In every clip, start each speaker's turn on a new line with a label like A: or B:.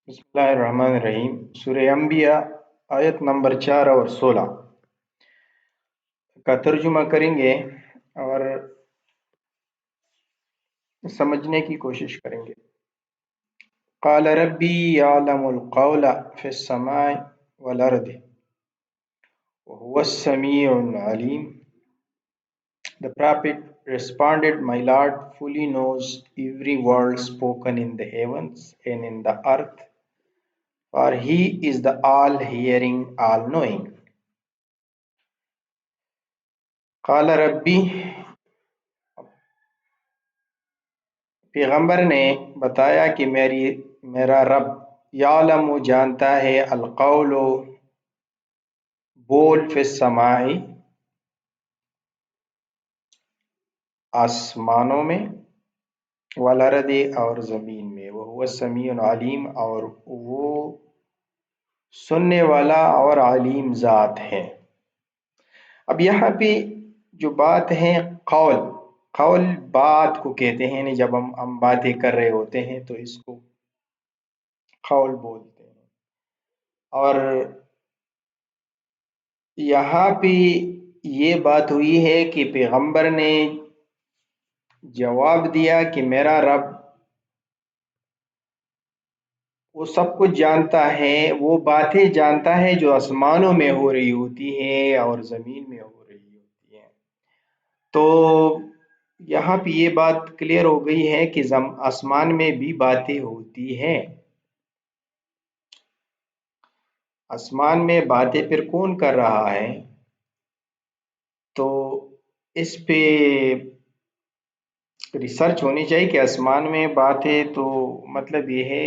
A: بسم اللہ الرحمن الرحیم۔ سورہ انبیاء آیت نمبر 4 اور 16 کا ترجمہ کریں گے اور سمجھنے کی کوشش کریں گے۔ قال ربی یعلم القول فی السماء والارض وهو السمیع العلیم۔ The prophet responded, My Lord fully knows every word spoken in the heavens and in the earth, for he is the all-hearing, all-knowing. قال ربی، پیغمبر نے بتایا کہ میرا رب یعلم جانتا ہے القول بول فی السماء آسمانوں میں والارض اور زمین میں، وہو السمیع العلیم اور وہ سننے والا اور علیم ذات ہے۔ اب یہاں پہ جو بات ہے قول بات کو کہتے ہیں، جب ہم باتیں کر رہے ہوتے ہیں تو اس کو قول بولتے ہیں۔ اور یہاں پہ یہ بات ہوئی ہے کہ پیغمبر نے جواب دیا کہ میرا رب وہ سب کچھ جانتا ہے، وہ باتیں جانتا ہے جو آسمانوں میں ہو رہی ہوتی ہے اور زمین میں ہو رہی ہوتی ہے۔ تو یہاں پہ یہ بات کلیئر ہو گئی ہے کہ آسمان میں بھی باتیں ہوتی ہیں۔ آسمان میں باتیں پھر کون کر رہا ہے؟ تو اس پہ ریسرچ ہونی چاہیے کہ آسمان میں باتیں، تو مطلب یہ ہے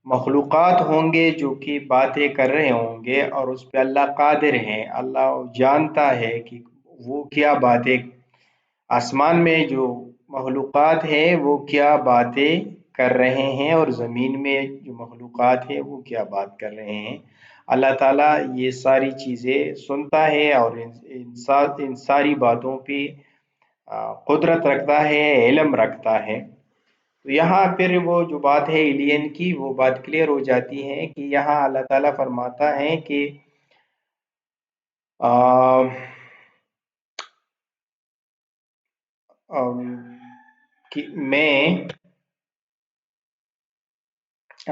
A: مخلوقات ہوں گے جو کہ باتیں کر رہے ہوں گے، اور اس پہ اللہ قادر ہیں، اللہ جانتا ہے کہ وہ کیا باتیں، آسمان میں جو مخلوقات ہیں وہ کیا باتیں کر رہے ہیں، اور زمین میں جو مخلوقات ہیں وہ کیا بات کر رہے ہیں۔ اللہ تعالیٰ یہ ساری چیزیں سنتا ہے اور ان ساری باتوں پہ قدرت رکھتا ہے، علم رکھتا ہے۔ تو یہاں پھر وہ جو بات ہے ایلین کی، وہ بات کلیئر ہو جاتی ہے کہ یہاں اللہ تعالیٰ فرماتا ہے کہ میں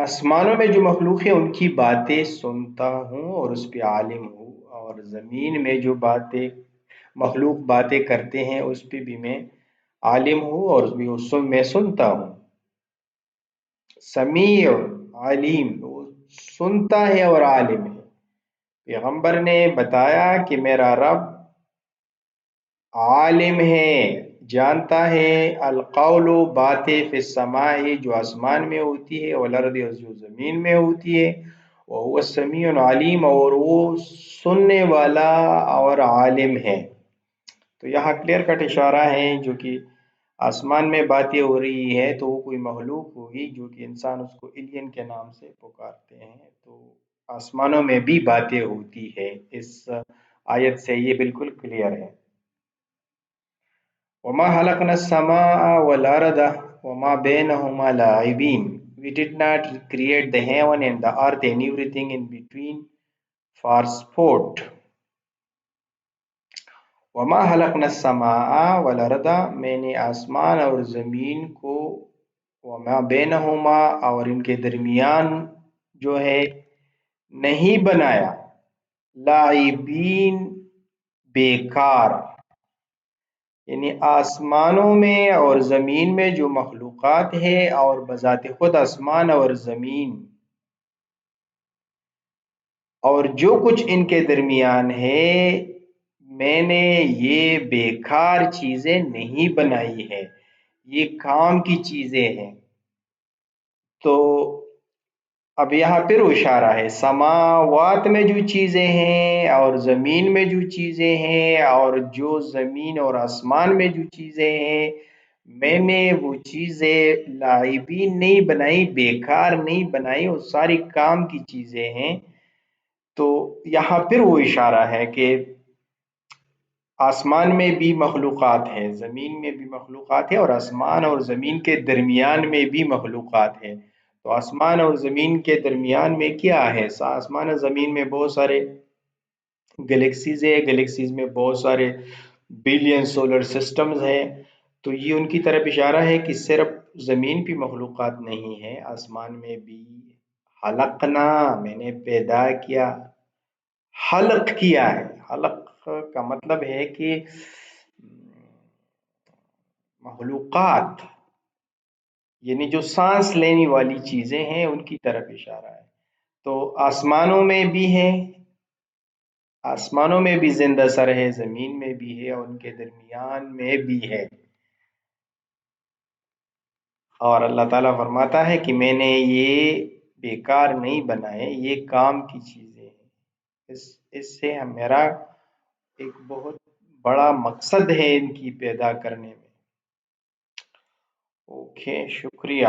A: آسمانوں میں جو مخلوق ہیں ان کی باتیں سنتا ہوں اور اس پہ عالم ہوں، اور زمین میں جو مخلوق باتیں کرتے ہیں اس پہ بھی میں عالم ہوں اور میں سنتا ہوں۔ سمیع علیم، وہ سنتا ہے اور عالم ہے۔ پیغمبر نے بتایا کہ میرا رب عالم ہے، جانتا ہے القول باتیں فی السماء جو آسمان میں ہوتی ہے، والارض جو زمین میں ہوتی ہے، وہ السمیع العلیم اور وہ سننے والا اور عالم ہے۔ تو یہاں کلیئر کٹ اشارہ ہے جو کہ آسمان میں باتیں ہو رہی ہے تو وہ کوئی مخلوق ہوگی جو کہ انسان اس کو ایلین کے نام سے پکارتے ہیں۔ تو آسمانوں میں بھی باتیں ہوتی ہے، اس آیت سے یہ بالکل کلیئر ہے۔ وَمَا خَلَقْنَا السَّمَاءَ وَالْأَرْضَ وَمَا بَيْنَهُمَا لَاعِبِينَ We did not create the heaven and the earth and everything in between for sport. وَمَا خَلَقْنَا السَّمَاءَ وَالْأَرْضَ میں نے آسمان اور زمین کو، وَمَا بَيْنَهُمَا اور ان کے درمیان جو ہے نہیں بنایا، لاعبین بیکار، یعنی آسمانوں میں اور زمین میں جو مخلوقات ہے اور بذات خود آسمان اور زمین اور جو کچھ ان کے درمیان ہے، میں نے یہ بیکار چیزیں نہیں بنائی ہے، یہ کام کی چیزیں ہیں۔ تو اب یہاں پھر اشارہ ہے سماوات میں جو چیزیں ہیں اور زمین میں جو چیزیں ہیں اور جو زمین اور آسمان میں جو چیزیں ہیں، میں نے وہ چیزیں لاعبین نہیں بنائی، بیکار نہیں بنائی، وہ ساری کام کی چیزیں ہیں۔ تو یہاں پھر وہ اشارہ ہے کہ آسمان میں بھی مخلوقات ہیں، زمین میں بھی مخلوقات ہیں، اور آسمان اور زمین کے درمیان میں بھی مخلوقات ہیں۔ تو آسمان اور زمین کے درمیان میں کیا ہے؟ آسمان اور زمین میں بہت سارے گلیکسیز ہے، گلیکسیز میں بہت سارے بلین سولر سسٹمز ہیں. تو یہ ان کی طرف اشارہ ہے کہ صرف زمین پہ مخلوقات نہیں ہے، آسمان میں بھی. خلقنا، میں نے پیدا کیا، خلق کیا ہے. خلق کا مطلب ہے کہ مخلوقات، یعنی جو سانس لینے والی چیزیں ہیں ان کی طرف اشارہ ہے. تو آسمانوں میں بھی ہے، آسمانوں میں بھی زندہ سر ہے، زمین میں بھی ہے، اور ان کے درمیان میں بھی ہے. اور اللہ تعالیٰ فرماتا ہے کہ میں نے یہ بیکار نہیں بنائے، یہ کام کی چیزیں ہیں. اس سے میرا ایک بہت بڑا مقصد ہے ان کی پیدا کرنے میں. اوکے، شکریہ.